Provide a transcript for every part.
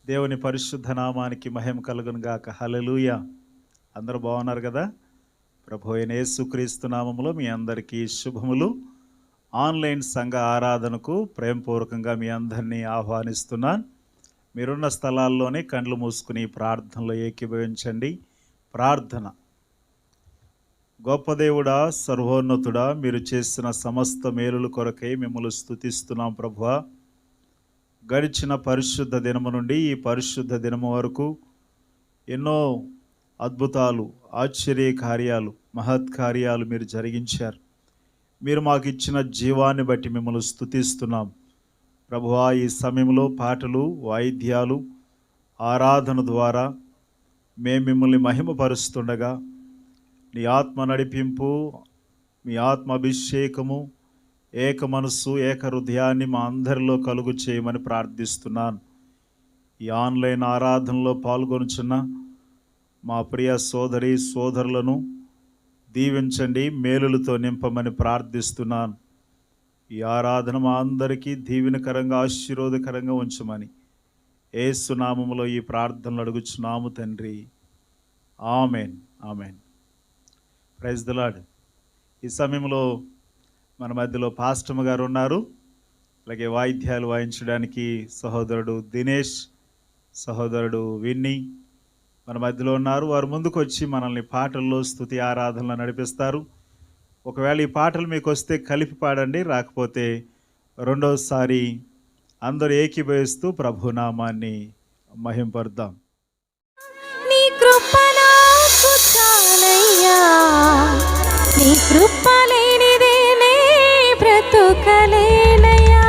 దేవుని పరిశుద్ధ నామానికి మహిమ కలుగును గాక. హల్లెలూయా. అందరూ బాగున్నారు కదా? ప్రభు అయిన యేసుక్రీస్తు నామములో మీ అందరికీ శుభములు. ఆన్లైన్ సంఘ ఆరాధనకు ప్రేమపూర్వకంగా మీ అందరినీ ఆహ్వానిస్తున్నాను. మీరున్న స్థలాల్లోనే కండ్లు మూసుకుని ప్రార్థనలో ఏకీభవించండి. ప్రార్థన. గొప్ప దేవుడా, సర్వోన్నతుడా, మీరు చేసిన సమస్త మేలుల కొరకై మిమ్మల్ని స్తుతిస్తున్నాం ప్రభువా. గడిచిన పరిశుద్ధ దినము నుండి ఈ పరిశుద్ధ దినము వరకు ఎన్నో అద్భుతాలు, ఆశ్చర్య కార్యాలు, మహత్కార్యాలు మీరు జరిగించారు. మీరు మాకు ఇచ్చిన జీవాన్ని బట్టి మిమ్మల్ని స్తుతిస్తున్నాం ప్రభువా. ఈ సమయంలో పాటలు, వాయిద్యాలు, ఆరాధన ద్వారా మేము మిమ్మల్ని మహిమపరుస్తుండగా నీ ఆత్మ నడిపింపు, మీ ఆత్మ అభిషేకము, ఏక మనస్సు, ఏక హృదయాన్ని మా అందరిలో కలుగు చేయమని ప్రార్థిస్తున్నాను. ఈ ఆన్లైన్ ఆరాధనలో పాల్గొనుచున్న మా ప్రియ సోదరి సోదరులను దీవించండి, మేలులతో నింపమని ప్రార్థిస్తున్నాను. ఈ ఆరాధన మా అందరికీ దీవెనకరంగా, ఆశీర్వాదకరంగా ఉంచమని యేసు నామములో ఈ ప్రార్థనలు అడుగుచున్నాము తండ్రి. Amen, amen. Praise the lord. ఈ సమయంలో మన మధ్యలో పాస్టమ్ గారు ఉన్నారు. అలాగే వాయిద్యాలు వాయించడానికి సహోదరుడు దినేష్, సహోదరుడు విన్నీ మన మధ్యలో ఉన్నారు. వారు ముందుకు వచ్చి మనల్ని పాటల్లో స్తుతి ఆరాధనలు నడిపిస్తారు. ఒకవేళ ఈ పాటలు మీకు వస్తే కలిపి పాడండి, రాకపోతే రెండోసారి అందరూ ఏకీభవిస్తూ ప్రభునామాన్ని మహింపరుద్దాం. నీ కృప నాకు చాలయ్యా, నీ కృప లేనిదే నే బ్రతుకలేనయ్యా.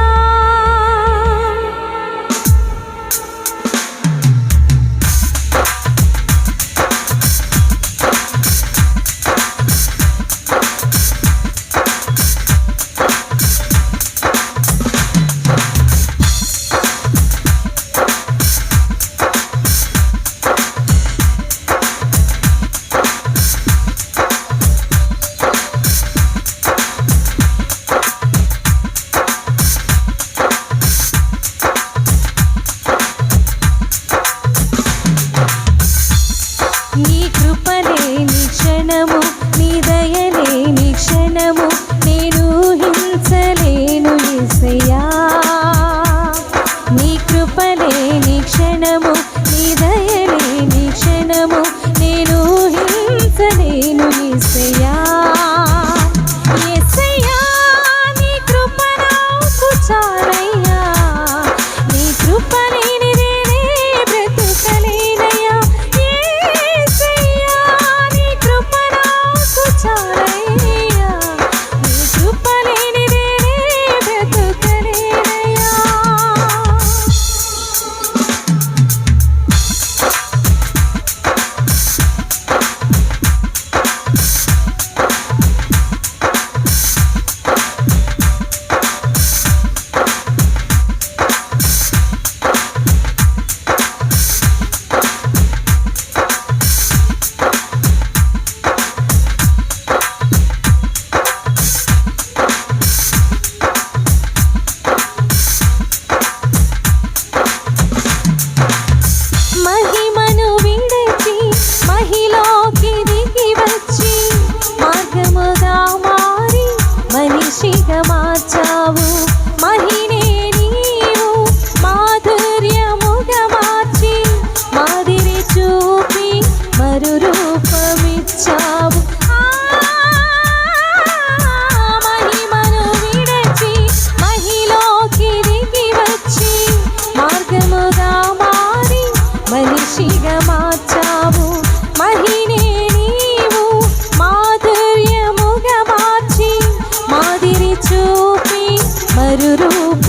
నీ కృప లేని క్షణము, నీ దయ లేని క్షణము నేను హింసలేను యేసయ్యా. నీ కృప లేని క్షణము, నీ దయ లేని క్షణము నేను హింసలేను యేసయ్యా. యేసయ్యా, నీ కృప నాకు చాలయ్యా, నీ కృప లేనిదే నే బ్రతుకలేనయ్యా. యేసయ్యా, నీ కృప నాకు చాలయ్యా, నీ కృప లేనిదే నే బ్రతుకలేనయ్యా. మహిమను విడచి మహిలోకి దిగి వచ్చి మార్గముగా మారి మనిషిగా మార్చావు. మహినే నీవు మాధుర్యముగా మార్చి మాదిరి చూపి మరు రూపమిచ్చావు. మహిమను విడచి మహిలోకి దిగి వచ్చి మార్గముగా మారి మనిషిగా మార్చావు. మహినే నీవు మాధుర్యముగా మార్చి మాదిరి చూపి మరు రూప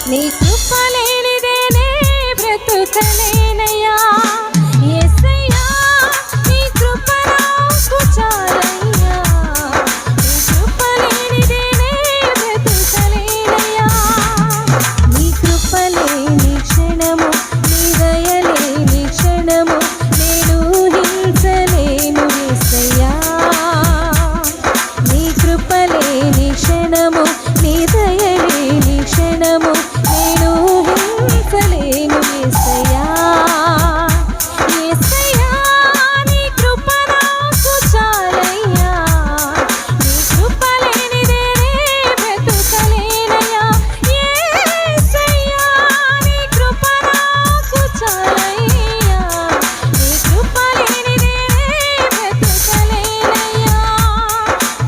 నీ కృప లేనిదేనే బ్రతుకలేనయ్యా యేసయ్యా నీ కృప నాకు చాలయ్యా నీ కృప లేనిదేనే బ్రతుకలేనయ్యా నీ కృప లేని క్షణము నీ దయ లేని క్షణము నేను హింసలేను యేసయ్యా నీ కృప లేని క్షణము నీ దయ లేని క్షణము నేను హింసలేను యేసయ్యా యేసయ్యా నీ కృప నాకు చాలయ్యా నీ కృప లేనిదేనే బ్రతుకలేనయ్యా యేసయ్యా నీ కృప నాకు చాలయ్యా నీ కృప లేనిదేనే బ్రతుకలేనయ్యా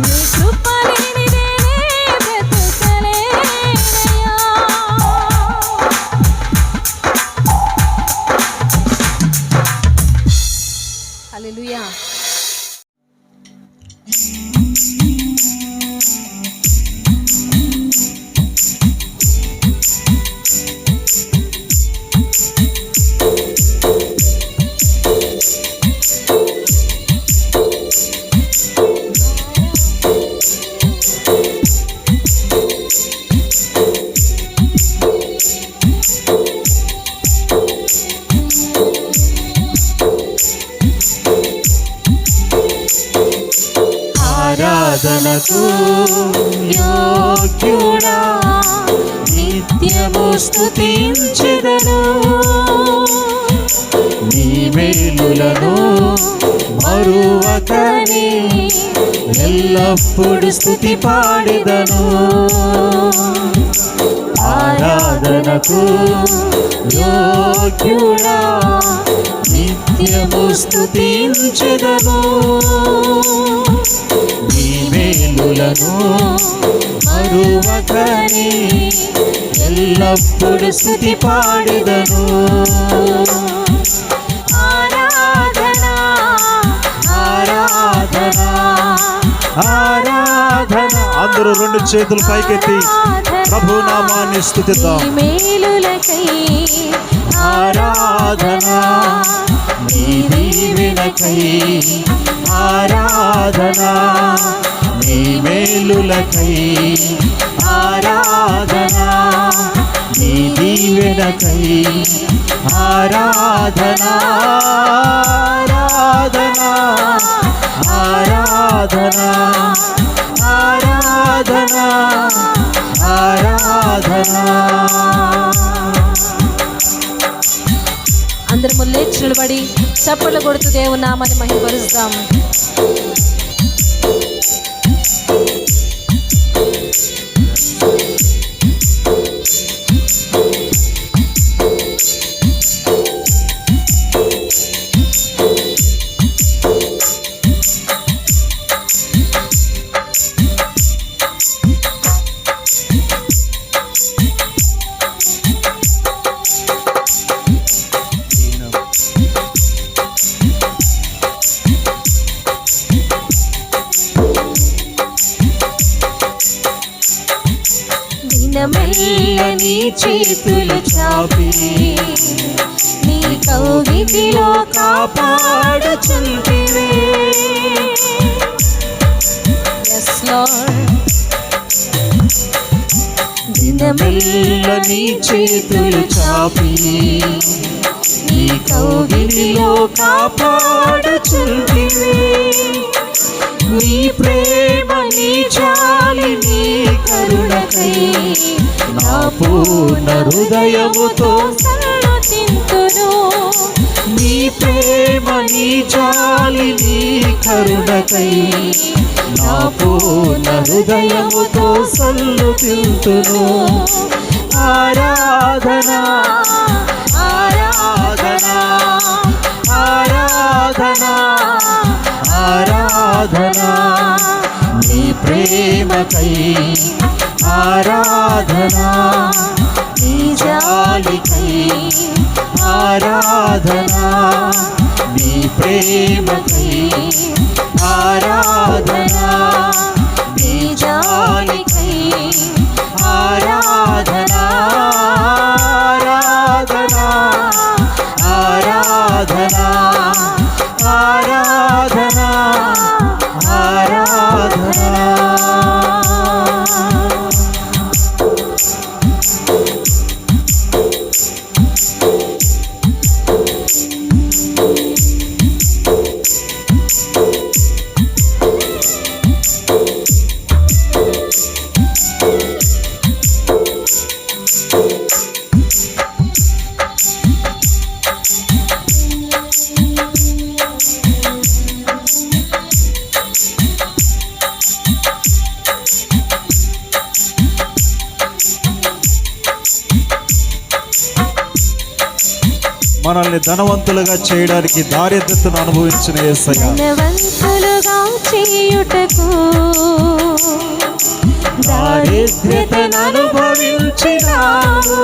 నీ కృప లేనిదేనే బ్రతుకలేనయ్యా హల్లెలూయా ఆరాధనకు యోగ్యుడా నిత్యము స్తుతించెదను నీ మేలులను మరువకనే ఎల్లప్పుడు స్తుతి పాడెదను ఆరాధనకు యోగ్యుడా నిత్యము స్తుతించెదను నీ మేలులను మరువకనే ఎల్లప్పుడు స్తుతి పాడెదను ఆరాధన ఆరాధన ఆరాధన అందరూ రెండు చేతులు పైకెత్తి ప్రభు నామాన్ని స్తుతిద్దాం నీ మేలులకై ఆరాధన నీ దీవెనకై ఆరాధన నీ మేలులకై ఆరాధన నీ దీవెనకై ఆరాధన ఆరాధన ఆరాధన ఆరాధన ఆరాధన అందరము లేచి నిలబడి చప్పట్లు కొడుతూ దేవుని నామాన్ని మహిమపరుస్తాం దినమెల్ల నీ చేతులు చాపి నీ కౌగిటిలో కాపాడుచుంటివే yes lord దినమెల్ల నీ చేతులు చాపి నీ కౌగిలిలో కాపాడుచుంటివే నీ ప్రేమ నీ జాలి నీ కరుణకై నా పూర్ణ హృదయముతో సన్నుతింతును నీ ప్రేమ నీ జాలి నీ కరుణకై నా పూర్ణ హృదయముతో సన్నుతింతును ఆరాధన ఆరాధన ఆరాధన ఆరాధన నీ ప్రేమకై ఆరాధన నీ జాలికై ఆరాధన నీ ప్రేమకై ఆరాధన నీ జాలికై ఆరాధన మనల్ని ధనవంతులుగా చేయడానికి దారిద్రతను అనుభవించిన యేసయ్య, ధనవంతులుగా చేయుటకు దారిద్ర్యతను అనుభవించినావు.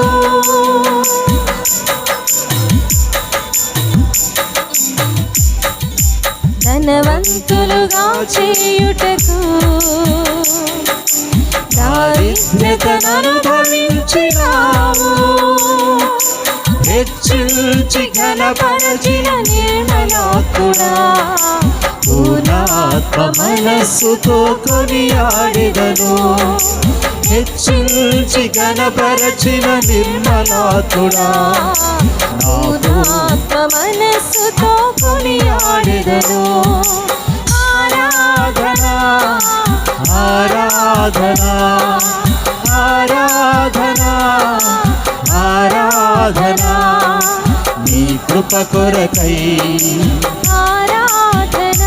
ధనవంతులుగా చేయుటకు దారిద్ర్యతను అనుభవించినావు. హెచ్చించి ఘనపరచిన నిర్మలాత్ముడా, పూర్ణాత్మ మనస్సుతో కొనియాడెదను. హెచ్చించి ఘనపరచిన నిర్మలాత్ముడా, పూర్ణాత్మ మనస్సుతో కొనియాడెదను. ఆరాధన ఆరాధన ఆరాధన ఆరాధన నీ కృప కొరకై, ఆరాధన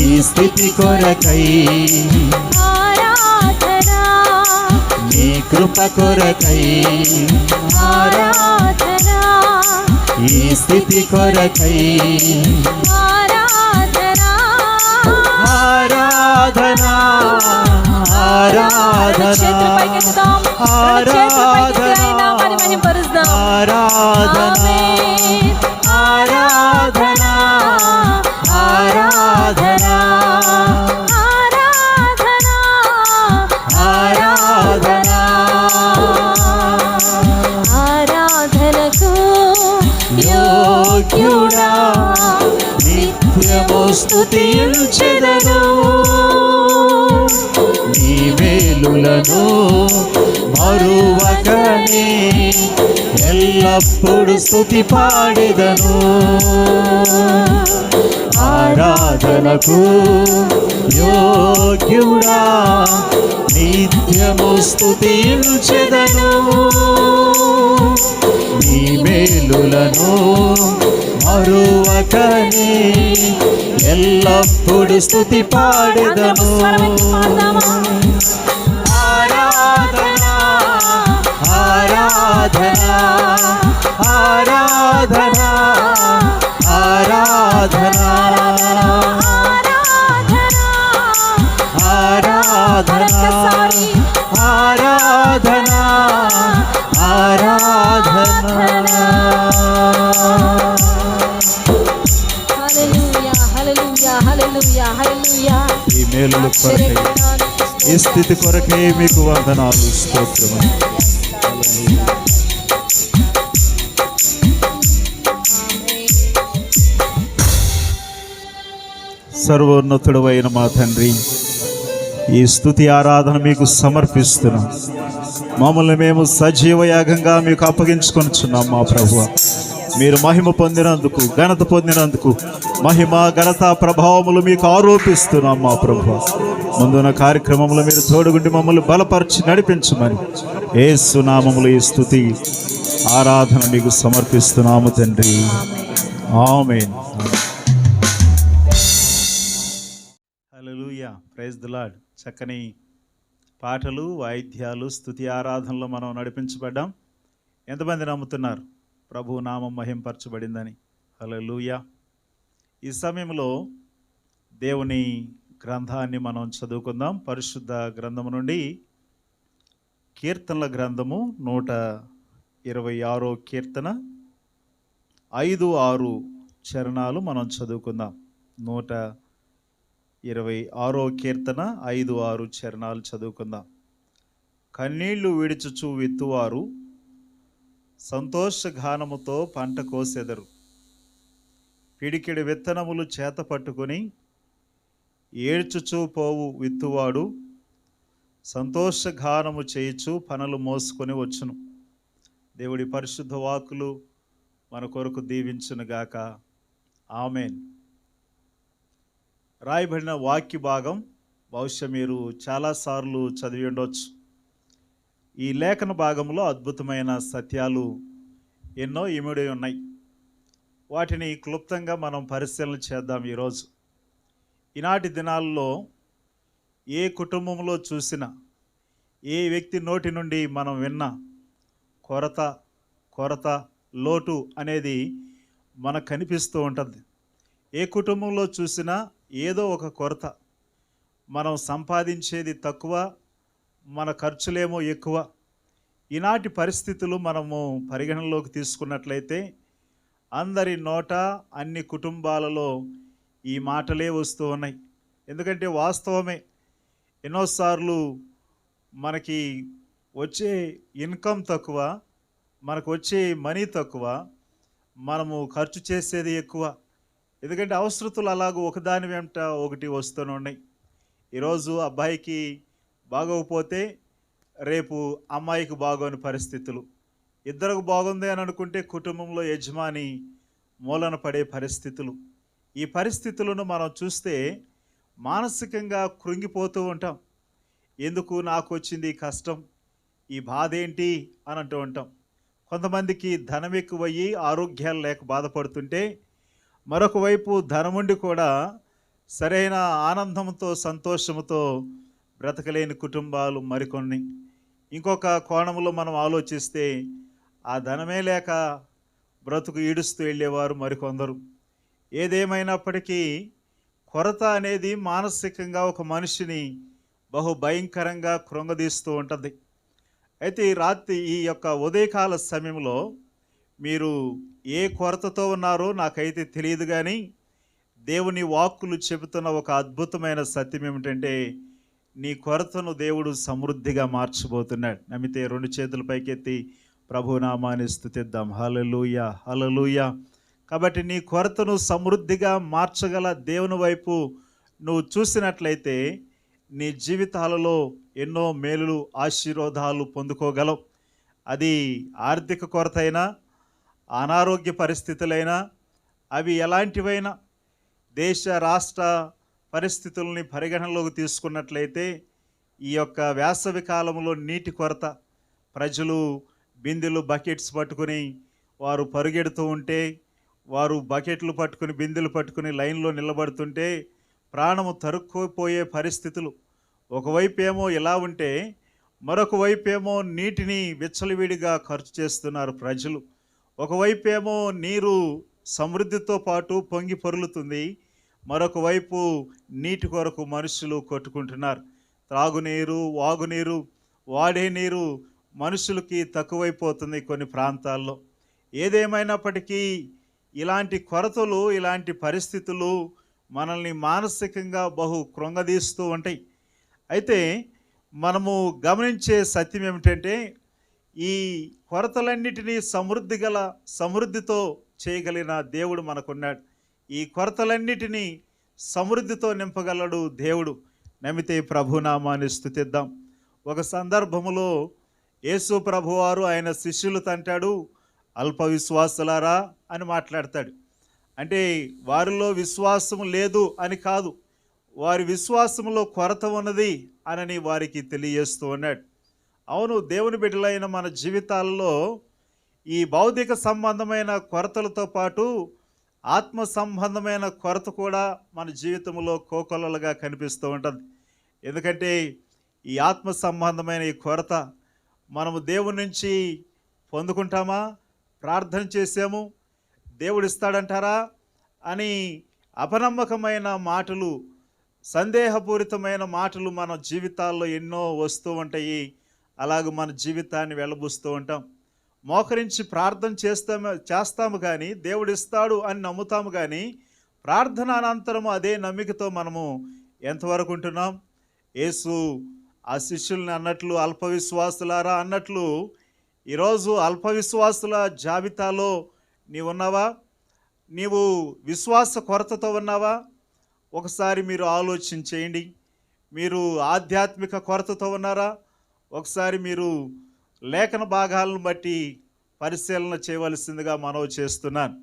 ఈ స్థితి కొరకై, ఆరాధన నీ కృప కొరకై, ఆరాధన ఈ స్థితి కొరకై, ఆరాధన ఆరాధన ఆరాధన ఆరాధన ఆరాధన ఆరాధన ఆరాధన ఆరాధన ఆరాధనకు యోగ్యుడా, నిత్యము స్తుతించెదను. నీ మేలులను మరువకనే ఎల్లప్పుడు స్తుతి పాడెదను. ఆరాధనకు యోగ్యుడా, నిత్యము స్తుతించెదను. నీ మేలులను మరువకనే ఎల్లప్పుడు స్తుతి పాడెదను. ఆరాధన ఆరాధన ఆరాధన ఆరాధన ఆరాధన ఆరాధన ఆరాధన. ఈ మేలుల కొరకై, ఈ స్థితి కొరకై మీకు వందనాలు, స్తోత్రము. సర్వోన్నతుడు అయిన మా తండ్రి, ఈ స్తుతి ఆరాధన మీకు సమర్పిస్తున్నాం. మమ్మల్ని మేము సజీవ యాగంగా మీకు అప్పగించుకొనిచున్నాం మా ప్రభువా. మీరు మహిమ పొందినందుకు, ఘనత పొందినందుకు మహిమ ఘనత ప్రభావములు మీకు ఆరోపిస్తున్నాం మా ప్రభువా. ముందున్న కార్యక్రమంలో మీరు తోడుగుండి మమ్మల్ని బలపరిచి నడిపించమని యేసు నామములో ఈ స్తుతి ఆరాధన మీకు సమర్పిస్తున్నాము తండ్రి. ఆమేన్. హల్లెలూయా, ప్రైజ్ ది లార్డ్. చక్కని పాటలు, వాయిద్యాలు, స్తుతి ఆరాధనలో మనం నడిపించబడ్డాం. ఎంతమంది నమ్ముతున్నారు ప్రభు నామం మహింపరచబడిందని? హల్లెలూయా. ఈ సమయంలో దేవుని గ్రంథాన్ని మనం చదువుకుందాం. పరిశుద్ధ గ్రంథము నుండి కీర్తనల గ్రంథము 126 కీర్తన 5-6 చరణాలు మనం చదువుకుందాం. 126 కీర్తన 5-6 చరణాలు చదువుకుందాం. కన్నీళ్లు విడుచుచు విత్తువారు సంతోషగానముతో పంట కోసెదరు. పిడికిడి విత్తనములు చేత పట్టుకొని ఏడ్చుచూ పోవు విత్తువాడు సంతోషగానము చేయుచు పనులు మోసుకొని వచ్చును. దేవుడి పరిశుద్ధ వాక్కులు మన కొరకు దీవించునుగాక. ఆమేన్. రాయబడిన వాక్య భాగం బహుశా మీరు చాలాసార్లు చదివి ఉండవచ్చు. ఈ లేఖన భాగంలో అద్భుతమైన సత్యాలు ఎన్నో ఇమిడి ఉన్నాయి. వాటిని క్లుప్తంగా మనం పరిశీలన చేద్దాం ఈరోజు. ఈనాటి దినాల్లో ఏ కుటుంబంలో చూసినా, ఏ వ్యక్తి నోటి నుండి మనం విన్నా కొరత కొరత లోటు అనేది మనకు కనిపిస్తూ ఉంటుంది. ఏ కుటుంబంలో చూసినా ఏదో ఒక కొరత. మనం సంపాదించేది తక్కువ, మన ఖర్చులేమో ఎక్కువ. ఈనాటి పరిస్థితులు మనము పరిగణనలోకి తీసుకున్నట్లయితే అందరి నోట, అన్ని కుటుంబాలలో ఈ మాటలే వస్తూ ఉన్నాయి. ఎందుకంటే వాస్తవమే. ఎన్నోసార్లు మనకి వచ్చే ఇన్కమ్ తక్కువ, మనకు వచ్చే మనీ తక్కువ, మనము ఖర్చు చేసేది ఎక్కువ. ఎందుకంటే అవసరతలు అలాగూ ఒకదాని వెంట ఒకటి వస్తూనే ఉన్నాయి. ఈరోజు అబ్బాయికి బాగోకపోతే రేపు అమ్మాయికి బాగోని పరిస్థితులు. ఇద్దరికి బాగుంది అని అనుకుంటే కుటుంబంలో యజమాని మూలన పడే పరిస్థితులు. ఈ పరిస్థితులను మనం చూస్తే మానసికంగా కృంగిపోతూ ఉంటాం. ఎందుకు నాకు వచ్చింది ఈ కష్టం, ఈ బాధ ఏంటి అని అంటూ ఉంటాం. కొంతమందికి ధనం ఎక్కువయ్యి ఆరోగ్యాలు లేక బాధపడుతుంటే, మరొక వైపు ధనముండి కూడా సరైన ఆనందంతో సంతోషంతో బ్రతకలేని కుటుంబాలు మరికొన్ని. ఇంకొక కోణంలో మనం ఆలోచిస్తే ఆ ధనమే లేక బ్రతుకు ఈడుస్తూ వెళ్ళేవారు మరికొందరు. ఏదేమైనప్పటికీ కొరత అనేది మానసికంగా ఒక మనిషిని బహు భయంకరంగా కృంగదీస్తూ ఉంటుంది. అయితే ఈ యొక్క ఉదయకాల సమయంలో మీరు ఏ కొరతతో ఉన్నారో నాకైతే తెలియదు, కానీ దేవుని వాక్కులు చెబుతున్న ఒక అద్భుతమైన సత్యం ఏమిటంటే, నీ కొరతను దేవుడు సమృద్ధిగా మార్చబోతున్నాడు. నమ్మితే రెండు చేతుల పైకెత్తి ప్రభునామాన్ని స్తుతిద్దాం. హల్లెలూయా, హల్లెలూయా. కాబట్టి నీ కొరతను సమృద్ధిగా మార్చగల దేవుని వైపు నువ్వు చూసినట్లయితే నీ జీవితాలలో ఎన్నో మేలులు, ఆశీర్వాదాలు పొందుకోగలవు. అది ఆర్థిక కొరత అయినా, అనారోగ్య పరిస్థితులైనా, అవి ఎలాంటివైనా, దేశ రాష్ట్ర పరిస్థితుల్ని పరిగణనలోకి తీసుకున్నట్లయితే ఈ యొక్క వేసవి కాలంలో నీటి కొరత, ప్రజలు బిందెలు బకెట్స్ పట్టుకుని వారు పరుగెడుతూ ఉంటే, వారు బకెట్లు పట్టుకుని బిందెలు పట్టుకుని లైన్లో నిలబడుతుంటే ప్రాణము తరుక్కుపోయే పరిస్థితులు. ఒకవైపు ఏమో ఇలా ఉంటే మరొక వైపు ఏమో నీటిని విచ్చలవిడిగా ఖర్చు చేస్తున్నారు ప్రజలు. ఒకవైపు ఏమో నీరు సమృద్ధితో పాటు పొంగి పొర్లుతుంది, మరొక వైపు నీటి కొరకు మనుషులు కొట్టుకుంటున్నారు. త్రాగునీరు, వాగునీరు, వాడే నీరు మనుషులకి తక్కువైపోతుంది కొన్ని ప్రాంతాల్లో. ఏదేమైనప్పటికీ ఇలాంటి కొరతలు, ఇలాంటి పరిస్థితులు మనల్ని మానసికంగా బహు కృంగదీస్తూ ఉంటాయి. అయితే మనము గమనించే సత్యం ఏమిటంటే, ఈ కొరతలన్నిటినీ సమృద్ధితో చేయగలిగిన దేవుడు మనకున్నాడు. ఈ కొరతలన్నిటినీ సమృద్ధితో నింపగలడు దేవుడు. నమ్మితే ప్రభునామాన్ని స్తుతిద్దాం. ఒక సందర్భములో యేసు ప్రభువారు ఆయన శిష్యులతో అంటాడు, అల్ప విశ్వాసులారా అని మాట్లాడతాడు. అంటే వారిలో విశ్వాసం లేదు అని కాదు, వారి విశ్వాసంలో కొరత ఉన్నది అని వారికి తెలియజేస్తూ ఉన్నాడు. అవును, దేవుని బిడ్డలైన మన జీవితాల్లో ఈ భౌతిక సంబంధమైన కొరతలతో పాటు ఆత్మ సంబంధమైన కొరత కూడా మన జీవితంలో కోకొల్లలుగా కనిపిస్తూ ఉంటుంది. ఎందుకంటే ఈ ఆత్మ సంబంధమైన ఈ కొరత మనము దేవుని నుంచి పొందుకుంటామా, ప్రార్థన చేసాము దేవుడు ఇస్తాడంటారా అని అపనమ్మకమైన మాటలు, సందేహపూరితమైన మాటలు మన జీవితాల్లో ఎన్నో వస్తూ ఉంటాయి. అలాగ మన జీవితాన్ని వెళ్ళబుస్తూ ఉంటాం. మోకరించి ప్రార్థన చేస్తాము కానీ దేవుడు ఇస్తాడు అని నమ్ముతాము, కానీ ప్రార్థన అనంతరము అదే నమ్మికతో మనము ఎంతవరకు ఉంటున్నాం? యేసు ఆ శిష్యుల్ని అన్నట్లు, అల్ప విశ్వాసులారా అన్నట్లు, ఈరోజు అల్ప విశ్వాసుల జాబితాలో నీవు ఉన్నావా? నీవు విశ్వాస కొరతతో ఉన్నావా? ఒకసారి మీరు ఆలోచన చేయండి. మీరు ఆధ్యాత్మిక కొరతతో ఉన్నారా? ఒకసారి మీరు లేఖన భాగాలను బట్టి పరిశీలన చేయవలసిందిగా మనవి చేస్తున్నాను.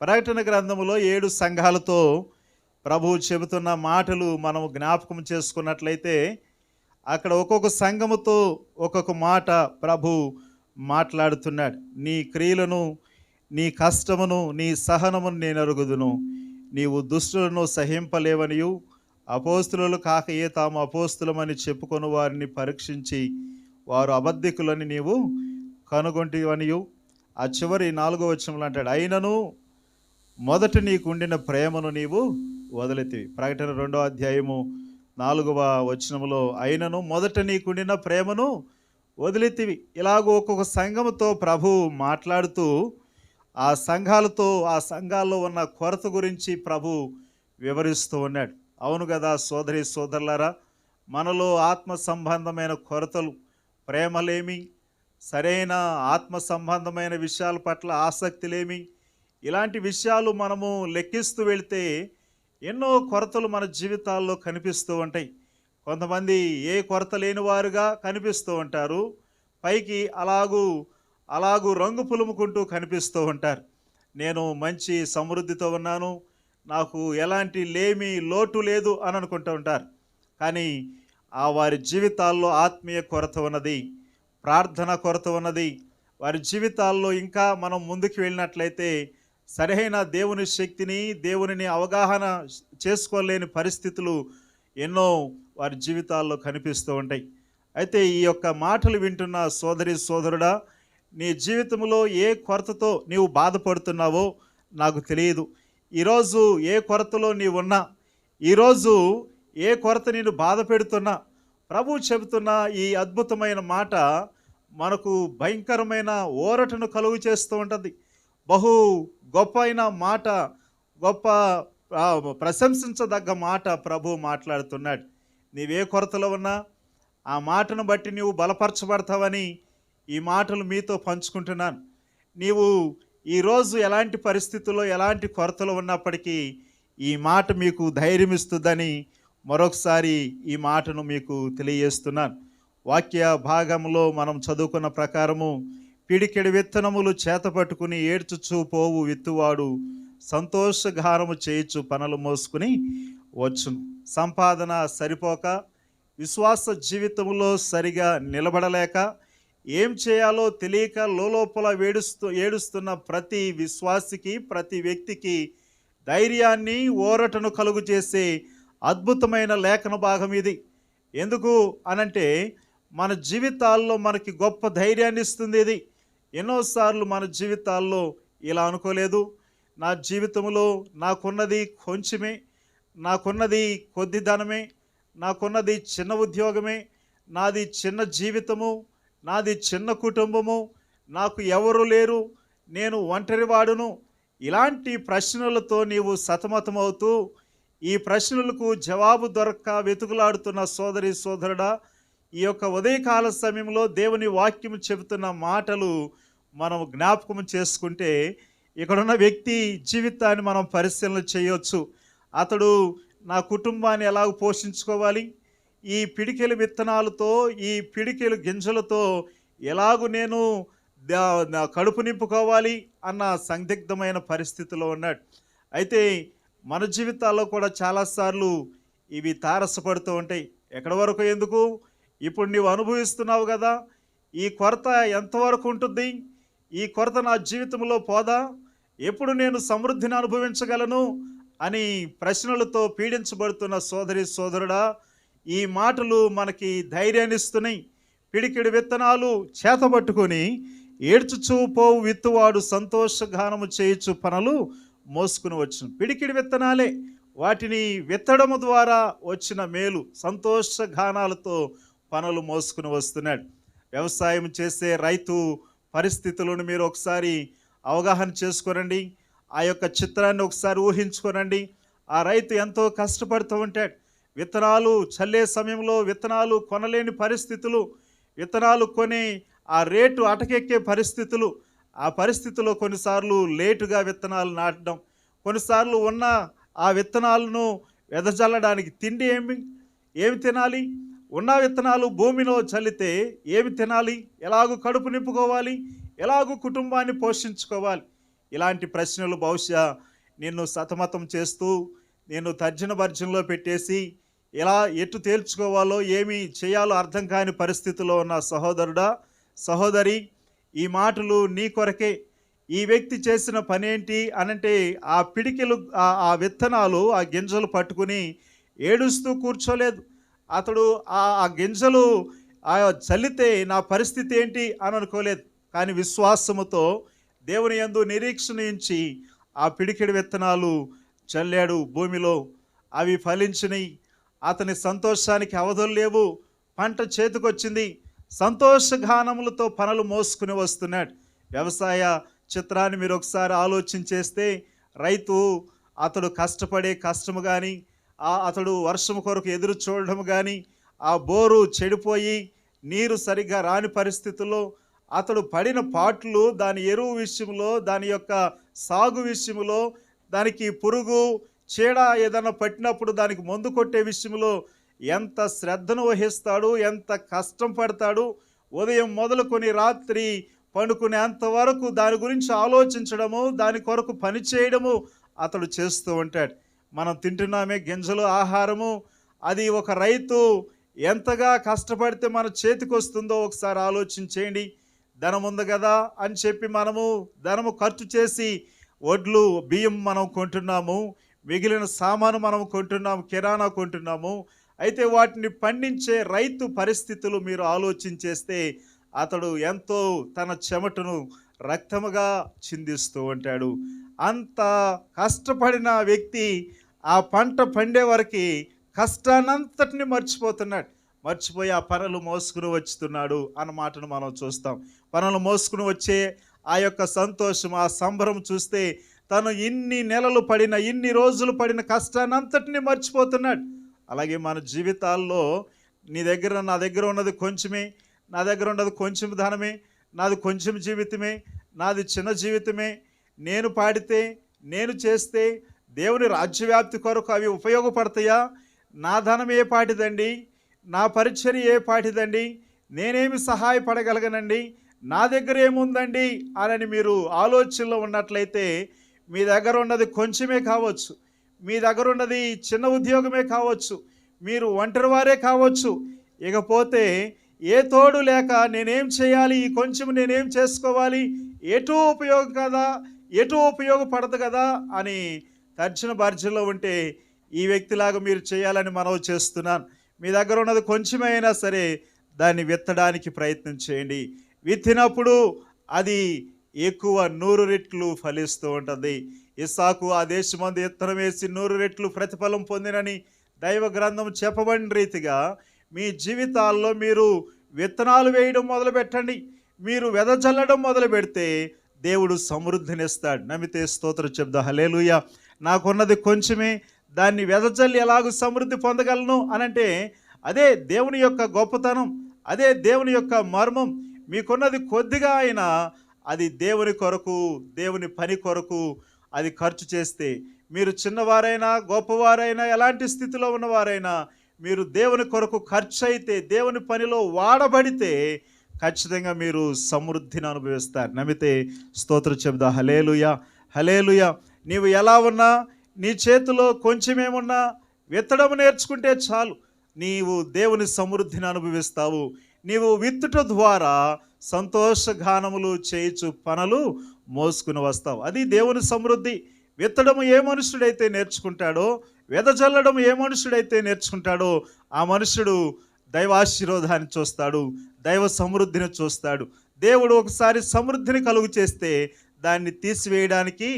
ప్రకటన గ్రంథములో 7 సంఘాలతో ప్రభువు చెబుతున్న మాటలు మనం జ్ఞాపకం చేసుకున్నట్లయితే అక్కడ ఒక్కొక్క సంఘముతో ఒక్కొక్క మాట ప్రభు మాట్లాడుతున్నాడు. నీ క్రియలను, నీ కష్టమును, నీ సహనమును నేను ఎరుగుదును. నీవు దుష్టులను సహింపలేవనియు, అపోస్తులు కాక తాము అపోస్తులమని చెప్పుకొని వారిని పరీక్షించి వారు అబద్ధికులని నీవు కనుగొంటివనియు, ఆ చివరి 4వ వచనంలో అంటాడు, అయినను మొదట నీకుండిన ప్రేమను నీవు వదిలితివి. ప్రకటన 2వ అధ్యాయము 4వ వచనములో అయినను మొదట నీకుండిన ప్రేమను వదిలితివి. ఇలాగో ఒక్కొక్క సంఘముతో ప్రభు మాట్లాడుతూ ఆ సంఘాల్లో ఉన్న కొరత గురించి ప్రభు వివరిస్తూ ఉన్నాడు. అవును కదా సోదరి సోదరులారా, మనలో ఆత్మ సంబంధమైన కొరతలు, ప్రేమలేమి, సరైన ఆత్మ సంబంధమైన విషయాల పట్ల ఆసక్తిలేమి, ఇలాంటి విషయాలు మనము లెక్కిస్తూ వెళితే ఎన్నో కొరతలు మన జీవితాల్లో కనిపిస్తూ ఉంటాయి. కొంతమంది ఏ కొరత లేని వారుగా కనిపిస్తూ ఉంటారు, పైకి అలాగూ రంగు పులుముకుంటూ కనిపిస్తూ ఉంటారు. నేను మంచి సమృద్ధితో ఉన్నాను, నాకు ఎలాంటి లోటు లేదు అని అనుకుంటూ ఉంటారు. కానీ ఆ వారి జీవితాల్లో ఆత్మీయ కొరత ఉన్నది, ప్రార్థన కొరత ఉన్నది. వారి జీవితాల్లో ఇంకా మనం ముందుకు వెళ్ళినట్లయితే సరైన దేవుని శక్తిని, దేవునిని అవగాహన చేసుకోలేని పరిస్థితులు ఎన్నో వారి జీవితాల్లో కనిపిస్తూ ఉంటాయి. అయితే ఈ యొక్క మాటలు వింటున్న సోదరి సోదరుడా, నీ జీవితంలో ఏ కొరతతో నీవు బాధపడుతున్నావో నాకు తెలియదు. ఈరోజు ఏ కొరతలో నీవున్నా, ఈరోజు ఏ కొరత నేను బాధ పెడుతున్నా, ప్రభు చెబుతున్న ఈ అద్భుతమైన మాట మనకు భయంకరమైన ఊరటను కలుగు చేస్తూ ఉంటుంది. బహు గొప్ప అయిన మాట, గొప్ప ప్రశంసించదగ్గ మాట ప్రభు మాట్లాడుతున్నాడు. నీవే కొరతలో ఉన్నా ఆ మాటను బట్టి నీవు బలపరచబడతావని ఈ మాటలు మీతో పంచుకుంటున్నాను. నీవు ఈరోజు ఎలాంటి పరిస్థితుల్లో, ఎలాంటి కొరతలు ఉన్నప్పటికీ ఈ మాట మీకు ధైర్యం ఇస్తుందని మరొకసారి ఈ మాటను మీకు తెలియజేస్తున్నాను. వాక్య భాగంలో మనం చదువుకున్న ప్రకారము, పిడికెడి విత్తనములు చేతపట్టుకుని ఏడ్చుచూ పోవు విత్తువాడు సంతోషగానము చేయుచు పనులు మోసుకుని వచ్చును. సంపాదన సరిపోక, విశ్వాస జీవితంలో సరిగా నిలబడలేక, ఏం చేయాలో తెలియక లోపల ఏడుస్తున్న ప్రతి విశ్వాసికి, ప్రతి వ్యక్తికి ధైర్యాన్ని, ఊరటను కలుగు చేసే అద్భుతమైన లేఖన భాగం ఇది. ఎందుకు అనంటే మన జీవితాల్లో మనకి గొప్ప ధైర్యాన్ని ఇస్తుంది ఇది. ఎన్నోసార్లు మన జీవితాల్లో ఇలా అనుకోలేదు, నా జీవితంలో నాకున్నది కొంచెమే, నాకున్నది కొద్ది ధనమే, నాకున్నది చిన్న ఉద్యోగమే, నాది చిన్న జీవితము, నాది చిన్న కుటుంబము, నాకు ఎవరు లేరు, నేను ఒంటరివాడును. ఇలాంటి ప్రశ్నలతో నీవు సతమతమవుతూ ఈ ప్రశ్నలకు జవాబు దొరక్క వెతుకులాడుతున్న సోదరి సోదరుడా, ఈ యొక్క ఉదయకాల సమయంలో దేవుని వాక్యం చెబుతున్న మాటలు మనం జ్ఞాపకం చేసుకుంటే ఇక్కడున్న వ్యక్తి జీవితాన్ని మనం పరిశీలన చేయవచ్చు. అతడు నా కుటుంబాన్ని ఎలాగ పోషించుకోవాలి, ఈ పిడికెలు విత్తనాలతో, ఈ పిడికెలు గింజలతో ఎలాగూ నేను నా కడుపు నింపుకోవాలి అన్న సందిగ్ధమైన పరిస్థితిలో ఉన్నాడు. అయితే మన జీవితాల్లో కూడా చాలాసార్లు ఇవి తారసపడుతూ ఉంటాయి. ఎక్కడి వరకు ఎందుకు, ఇప్పుడు నీవు అనుభవిస్తున్నావు కదా, ఈ కొరత ఎంతవరకు ఉంటుంది, ఈ కొరత నా జీవితంలో పోదా, ఎప్పుడు నేను సమృద్ధిని అనుభవించగలను అని ప్రశ్నలతో పీడించబడుతున్న సోదరి సోదరుడా, ఈ మాటలు మనకి ధైర్యాన్ని ఇస్తున్నాయి. పిడికిడి విత్తనాలు చేతబట్టుకొని ఏడ్చుచూ పోవు విత్తువాడు సంతోషగానము చేయుచు పనులు మోసుకుని వచ్చును. పిడికిడి విత్తనాలే, వాటిని విత్తడము ద్వారా వచ్చిన మేలు, సంతోషగానాలతో పనులు మోసుకుని వస్తున్నాడు. వ్యవసాయం చేసే రైతు పరిస్థితులను మీరు ఒకసారి అవగాహన చేసుకోనండి, ఆ యొక్క చిత్రాన్ని ఒకసారి ఊహించుకోనండి. ఆ రైతు ఎంతో కష్టపడుతూ ఉంటాడు. విత్తనాలు చల్లే సమయంలో విత్తనాలు కొనలేని పరిస్థితులు, విత్తనాలు కొని ఆ రేటు అటకెక్కే పరిస్థితులు, ఆ పరిస్థితుల్లో కొన్నిసార్లు లేటుగా విత్తనాలు నాటడం, కొన్నిసార్లు ఉన్న ఆ విత్తనాలను వెదజల్లడానికి తిండి ఏమి తినాలి, ఉన్న విత్తనాలు భూమిలో చల్లితే ఏమి తినాలి, ఎలాగూ కడుపు నింపుకోవాలి, ఎలాగూ కుటుంబాన్ని పోషించుకోవాలి. ఇలాంటి ప్రశ్నలు బహుశా నిన్ను సతమతం చేస్తూ, నేను తర్జన భర్జనలో పెట్టేసి ఎటు తేల్చుకోవాలో, ఏమి చేయాలో అర్థం కాని పరిస్థితిలో ఉన్న సహోదరుడా, సహోదరి, ఈ మాటలు నీ కొరకే. ఈ వ్యక్తి చేసిన పనేంటి అనంటే ఆ పిడికిలు, ఆ విత్తనాలు, ఆ గింజలు పట్టుకుని ఏడుస్తూ కూర్చోలేదు. అతడు ఆ గింజలు చల్లితే నా పరిస్థితి ఏంటి అని అనుకోలేదు. కానీ విశ్వాసముతో దేవుని యందు నిరీక్షణ ఉంచి ఆ పిడికెడు విత్తనాలు చల్లాడు భూమిలో. అవి ఫలించినాయి. అతని సంతోషానికి అవధులు లేవు. పంట చేతికొచ్చింది. సంతోషగానములతో పనులు మోసుకుని వస్తున్నాడు. వ్యవసాయ చిత్రాన్ని మీరు ఒకసారి ఆలోచించేస్తే రైతు అతడు కష్టపడే కష్టము కానీ, అతడు వర్షం కొరకు ఎదురు చూడడం కానీ, ఆ బోరు చెడిపోయి నీరు సరిగ్గా రాని పరిస్థితుల్లో అతడు పడిన పాట్లు, దాని ఎరువు విషయంలో, దాని యొక్క సాగు విషయంలో, దానికి పురుగు చీడ ఏదైనా పట్టినప్పుడు దానికి మందు కొట్టే విషయంలో ఎంత శ్రద్ధను వహిస్తాడు, ఎంత కష్టం పడతాడు. ఉదయం మొదలుకొని రాత్రి పండుకునేంత వరకు దాని గురించి ఆలోచించడము, దాని కొరకు పని చేయడము అతడు చేస్తూ ఉంటాడు. మనం తింటున్నామే గింజలు, ఆహారము, అది ఒక రైతు ఎంతగా కష్టపడితే మన చేతికి వస్తుందో ఒకసారి ఆలోచించేయండి. ధనం ఉంది కదా అని చెప్పి మనము ధనము ఖర్చు చేసి వడ్లు బియ్యం మనం కొంటున్నాము, మిగిలిన సామాను మనం కొంటున్నాము, కిరాణా కొంటున్నాము. అయితే వాటిని పండించే రైతు పరిస్థితులు మీరు ఆలోచించేస్తే అతడు ఎంతో తన చెమటను రక్తముగా చిందిస్తూ ఉంటాడు. అంత కష్టపడిన వ్యక్తి ఆ పంట పండే వరకు కష్టానంతటిని మర్చిపోయి ఆ పనులు మోసుకుని వచ్చుతున్నాడు అన్న మాటను మనం చూస్తాం. పనులు మోసుకుని వచ్చే ఆ యొక్క సంతోషం, ఆ సంబరం చూస్తే తను ఇన్ని నెలలు పడిన, ఇన్ని రోజులు పడిన కష్టానంతటిని మర్చిపోతున్నాడు. అలాగే మన జీవితాల్లో నా దగ్గర ఉన్నది కొంచెమే, నా దగ్గర ఉన్నది కొంచెం ధనమే, నాది కొంచెం జీవితమే, నాది చిన్న జీవితమే, నేను పాడితే, నేను చేస్తే దేవుని రాజ్యవ్యాప్తి కొరకు అవి ఉపయోగపడతాయా? నా ధనం ఏ పాటిదండి, నా పరిచర్య ఏ పాటిదండి, నేనేమి సహాయపడగలగనండి, నా దగ్గర ఏముందండి అని మీరు ఆలోచనలో ఉన్నట్లయితే మీ దగ్గర ఉన్నది కొంచెమే కావచ్చు, మీ దగ్గర ఉన్నది చిన్న ఉద్యోగమే కావచ్చు, మీరు ఒంటరి వారే కావచ్చు. ఇకపోతే ఏ తోడు లేక నేనేం చేయాలి, ఈ కొంచెం నేనేం చేసుకోవాలి, ఎటూ ఉపయోగం కదా, ఎటూ ఉపయోగపడదు కదా అని తర్జన భర్జనలో ఉంటే ఈ వ్యక్తిలాగా మీరు చేయాలని మనవి చేస్తున్నాను. మీ దగ్గర ఉన్నది కొంచెమే అయినా సరే దాన్ని విత్తడానికి ప్రయత్నం చేయండి. విత్తినప్పుడు అది ఎక్కువ 100 రెట్లు ఫలిస్తూ ఉంటుంది. ఇస్సాకు ఆ దేశమందు విత్తనం వేసి 100 రెట్లు ప్రతిఫలం పొందినని దైవ గ్రంథం చెప్పబడిన రీతిగా మీ జీవితాల్లో మీరు విత్తనాలు వేయడం మొదలు పెట్టండి. మీరు వెదజల్లడం మొదలు పెడితే దేవుడు సమృద్ధినిస్తాడు. నమ్మితే స్తోత్రం చెప్దా. హల్లెలూయా. నాకున్నది కొంచెమే, దాన్ని వెదజల్లి ఎలాగూ సమృద్ధి పొందగలను అనంటే అదే దేవుని యొక్క గొప్పతనం, అదే దేవుని యొక్క మర్మం. మీకున్నది కొద్దిగా అయినా అది దేవుని కొరకు, దేవుని పని కొరకు అది ఖర్చు చేస్తే, మీరు చిన్నవారైనా గొప్పవారైనా ఎలాంటి స్థితిలో ఉన్నవారైనా మీరు దేవుని కొరకు ఖర్చు అయితే, దేవుని పనిలో వాడబడితే ఖచ్చితంగా మీరు సమృద్ధిని అనుభవిస్తారు. నమ్మితే స్తోత్రం చెబుదా. హల్లెలూయా, హల్లెలూయా. నీవు ఎలా ఉన్నా, నీ చేతిలో కొంచెమేమున్నా విత్తడం నేర్చుకుంటే చాలు, నీవు దేవుని సమృద్ధిని అనుభవిస్తావు. నీవు విత్తుట ద్వారా సంతోషగానములు చేయించు పనులు మోసుకుని వస్తావు. అది దేవుని సమృద్ధి. విత్తడము ఏ మనుషుడైతే నేర్చుకుంటాడో, వెదజల్లడం ఏ మనుషుడైతే నేర్చుకుంటాడో ఆ మనుషుడు దైవాశీర్వాదాన్ని చూస్తాడు, దైవ సమృద్ధిని చూస్తాడు. దేవుడు ఒకసారి సమృద్ధిని కలుగు చేస్తే దాన్ని తీసివేయడానికి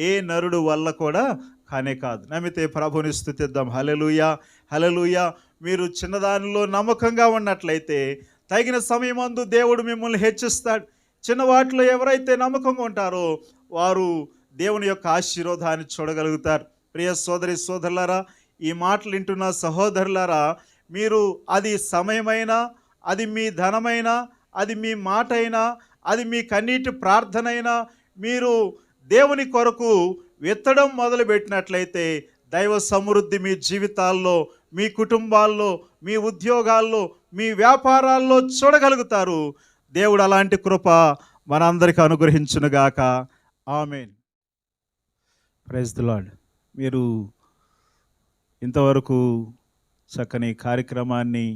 ఏ నరుడు వల్ల కూడా కానే కాదు. నమ్మితే ప్రభుని స్తుతిద్దాం. హల్లెలూయా, హల్లెలూయా. మీరు చిన్నదానిలో నమ్మకంగా ఉన్నట్లయితే తగిన సమయమందు దేవుడు మిమ్మల్ని హెచ్చిస్తాడు. చిన్న వాటిలో ఎవరైతే నమ్మకంగా ఉంటారో వారు దేవుని యొక్క ఆశీర్వాదాన్ని చూడగలుగుతారు. ప్రియ సోదరి సోదరులారా, ఈ మాటలు వింటున్న సహోదరులారా, మీరు అది సమయమైనా, అది మీ ధనమైనా, అది మీ మాట అయినా, అది మీ కన్నీటి ప్రార్థన అయినా, మీరు దేవుని కొరకు విత్తడం మొదలుపెట్టినట్లయితే దైవ సమృద్ధి మీ జీవితాల్లో, మీ కుటుంబాల్లో, మీ ఉద్యోగాల్లో, మీ వ్యాపారాల్లో చూడగలుగుతారు. దేవుడు అలాంటి కృప మనందరికీ అనుగ్రహించునుగాక. ఆమేన్. Praise the lord. మీరు ఇంతవరకు చక్కని కార్యక్రమాన్ని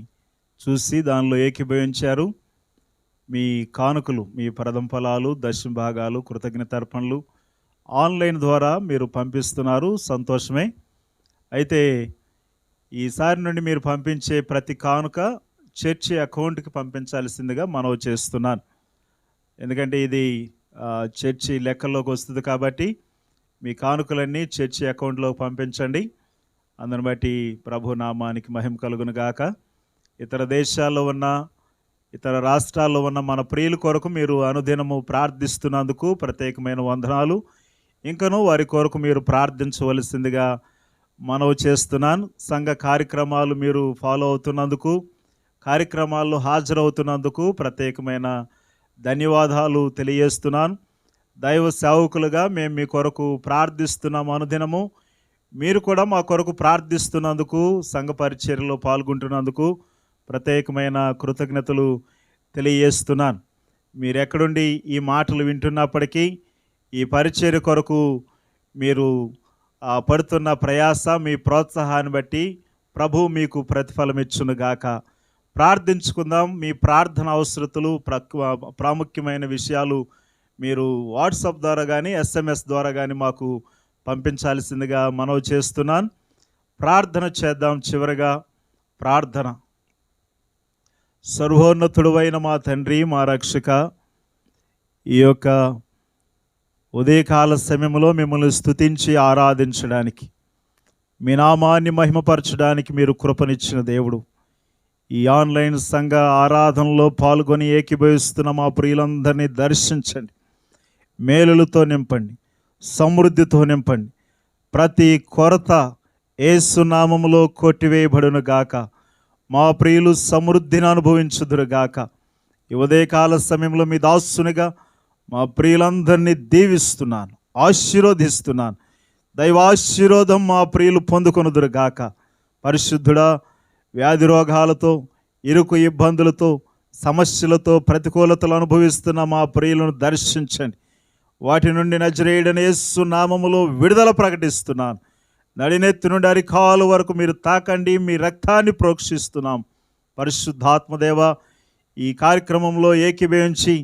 చూసి దానిలో ఏకీభవించారు. మీ కానుకలు, మీ ప్రథమ ఫలాలు, దశమ భాగాలు, కృతజ్ఞతార్పణలు ఆన్లైన్ ద్వారా మీరు పంపిస్తున్నారు. సంతోషమే. అయితే ఈసారి నుండి మీరు పంపించే ప్రతి కానుక చర్చి అకౌంట్కి పంపించాల్సిందిగా మనవి చేస్తున్నాను. ఎందుకంటే ఇది చర్చి లెక్కల్లోకి వస్తుంది. కాబట్టి మీ కానుకలన్నీ చర్చి అకౌంట్లో పంపించండి. అందుని బట్టి ప్రభు నామానికి మహిమ కలుగును గాక. ఇతర దేశాల్లో ఉన్న, ఇతర రాష్ట్రాల్లో ఉన్న మన ప్రియుల కొరకు మీరు అనుదినము ప్రార్థిస్తున్నందుకు ప్రత్యేకమైన వందనాలు. ఇంకనూ వారి కొరకు మీరు ప్రార్థించవలసిందిగా మనవి చేస్తున్నాను. సంఘ కార్యక్రమాలు మీరు ఫాలో అవుతున్నందుకు, కార్యక్రమాల్లో హాజరవుతున్నందుకు ప్రత్యేకమైన ధన్యవాదాలు తెలియజేస్తున్నాను. దైవ సేవకులుగా మేము మీ కొరకు ప్రార్థిస్తున్నాము అనుదినము. మీరు కూడా మా కొరకు ప్రార్థిస్తున్నందుకు, సంఘ పరిచర్యలో పాల్గొంటున్నందుకు ప్రత్యేకమైన కృతజ్ఞతలు తెలియజేస్తున్నాను. మీరు ఎక్కడుండి ఈ మాటలు వింటున్నప్పటికీ ఈ పరిచర్య కొరకు మీరు పడుతున్న ప్రయాస, మీ ప్రోత్సాహాన్ని బట్టి ప్రభు మీకు ప్రతిఫలం ఇచ్చునుగాక. ప్రార్థించుకుందాం. మీ ప్రార్థన అవసరతలు, ప్రాముఖ్యమైన విషయాలు మీరు వాట్సాప్ ద్వారా కానీ SMS ద్వారా కానీ మాకు పంపించాల్సిందిగా మనవి చేస్తున్నాను. ప్రార్థన చేద్దాం. చివరగా ప్రార్థన. సర్వోన్నతుడైన మా తండ్రి, మా రక్షక, ఈ యొక్క ఉదయకాల సమయంలో మిమ్మల్ని స్తుతించి ఆరాధించడానికి, మీ నామాన్ని మహిమపరచడానికి మీరు కృపనిచ్చిన దేవుడు. ఈ ఆన్లైన్ సంఘ ఆరాధనలో పాల్గొని ఏకీభవిస్తున్న మా ప్రియులందరినీ దర్శించండి. మేలులతో నింపండి, సమృద్ధితో నింపండి. ప్రతి కొరత యేసు నామములో కొట్టివేయబడును గాక. మా ప్రియులు సమృద్ధిని అనుభవించుదురు గాక. ఈ ఉదయకాల సమయంలో మీ దాసునిగా మా ప్రియులందరినీ దీవిస్తున్నాను, ఆశీర్వదిస్తున్నాను. దైవాశీర్వాదం మా ప్రియులు పొందుకొనుదురు గాక. పరిశుద్ధుడా, వ్యాధి రోగాలతో, ఇరుకు ఇబ్బందులతో, సమస్యలతో, ప్రతికూలతలు అనుభవిస్తున్న మా ప్రియులను దర్శించండి. వాటి నుండి నజరేయుడైన యేసు నామములో విడుదల ప్రకటిస్తున్నాను. నడినెత్తి నుండి అరికాలు వరకు మీరు తాకండి. మీ రక్తాన్ని ప్రోక్షిస్తున్నాం. పరిశుద్ధాత్మదేవ, ఈ కార్యక్రమంలో ఏకీభవించి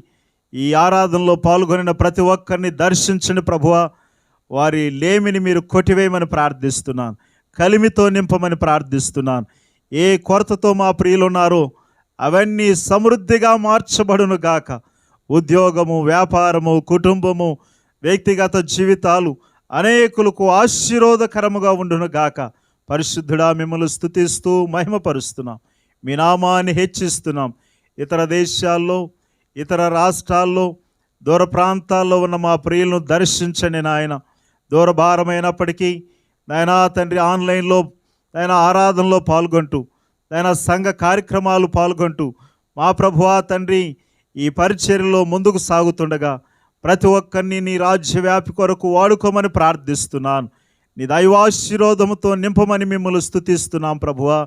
ఈ ఆరాధనలో పాల్గొనిన ప్రతి ఒక్కరిని దర్శించండి ప్రభువా. వారి లేమిని మీరు కొట్టివేయమని ప్రార్థిస్తున్నాను. కలిమితో నింపమని ప్రార్థిస్తున్నాను. ఏ కొరతతో మా ప్రియులు ఉన్నారో అవన్నీ సమృద్ధిగా మార్చబడును గాక. ఉద్యోగము, వ్యాపారము, కుటుంబము, వ్యక్తిగత జీవితాలు అనేకులకు ఆశీర్వాదకరముగా ఉండును గాక. పరిశుద్ధుడా, మిమ్మల్ని స్తుతిస్తూ మహిమపరుస్తున్నాం. మీ నామాన్ని హెచ్చిస్తున్నాం. ఇతర దేశాల్లో, ఇతర రాష్ట్రాల్లో, దూర ప్రాంతాల్లో ఉన్న మా ప్రియులను దర్శించండి నాయన. దూరభారమైనప్పటికీ నాయనా తండ్రి, ఆన్లైన్లో నాయన ఆరాధనలో పాల్గొంటూ, నాయన సంఘ కార్యక్రమాలు పాల్గొంటూ మా ప్రభువా తండ్రి ఈ పరిచర్యలో ముందుకు సాగుతుండగా ప్రతి ఒక్కరిని నీ రాజ్యవ్యాపి కొరకు వాడుకోమని ప్రార్థిస్తున్నాను. నీ దైవాశీర్వాదముతో నింపమని మిమ్మల్ని స్తుతిస్తున్నాం ప్రభువా.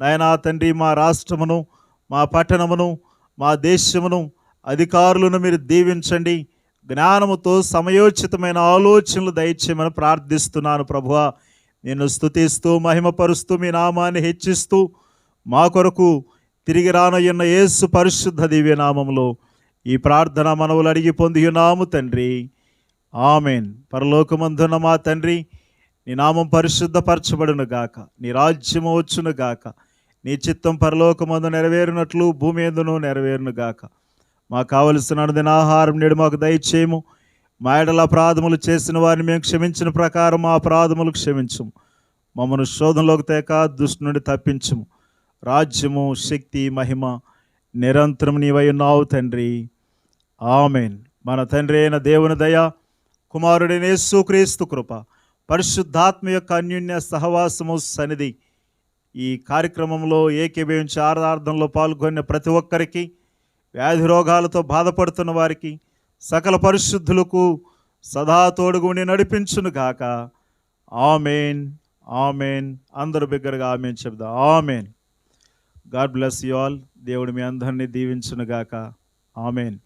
నాయనా తండ్రి, మా రాష్ట్రమును, మా పట్టణమును, మా దేశమును, అధికారులను మీరు దీవించండి. జ్ఞానముతో సమయోచితమైన ఆలోచనలు దయచేయమని ప్రార్థిస్తున్నాను ప్రభువా. నిన్ను స్తుతిస్తూ మహిమపరుస్తూ మీ నామాన్ని హెచ్చిస్తూ మా కొరకు తిరిగి రానయ్యున్న యేసు పరిశుద్ధ దివ్య నామములో ఈ ప్రార్థన మనవులు అడిగి పొంది ఉన్నాము తండ్రి. ఆమెన్. పరలోకమందున్న మా తండ్రి, నీ నామం పరిశుద్ధపరచబడును గాక. నీ రాజ్యము వచ్చును గాక. నీ చిత్తం పరలోకమందు నెరవేరినట్లు భూమి యందును నెరవేరును గాక. మాకు కావలసిన అనుదిన ఆహారం నేడు మాకు దయచేయము. మా ఎడల అపరాధములు చేసిన వారిని మేము క్షమించిన ప్రకారం మా అపరాధములు క్షమించుము. మమ్మను శోధనలోకి తేక దుష్టు నుండి తప్పించుము. రాజ్యము, శక్తి, మహిమ నిరంతరం నీవై ఉన్నావు తండ్రి. ఆమెన్. మన తండ్రి అయిన దేవుని దయ, కుమారుడైన యేసుక్రీస్తు కృప, పరిశుద్ధాత్మ యొక్క అన్యోన్య సహవాసము, సన్నిధి ఈ కార్యక్రమంలో ఏకీభవించి ఆరాధనలో పాల్గొన్న ప్రతి ఒక్కరికి, వ్యాధి రోగాలతో బాధపడుతున్న వారికి, సకల పరిశుద్ధులకు సదా తోడుగుండి నడిపించును గాక. Amen, amen. అందరూ బిగ్గరగా ఆమెన్ చెప్దాం. Amen. God bless you all. దేవుడు మీ అందరినీ దీవించును గాక. ఆమెన్.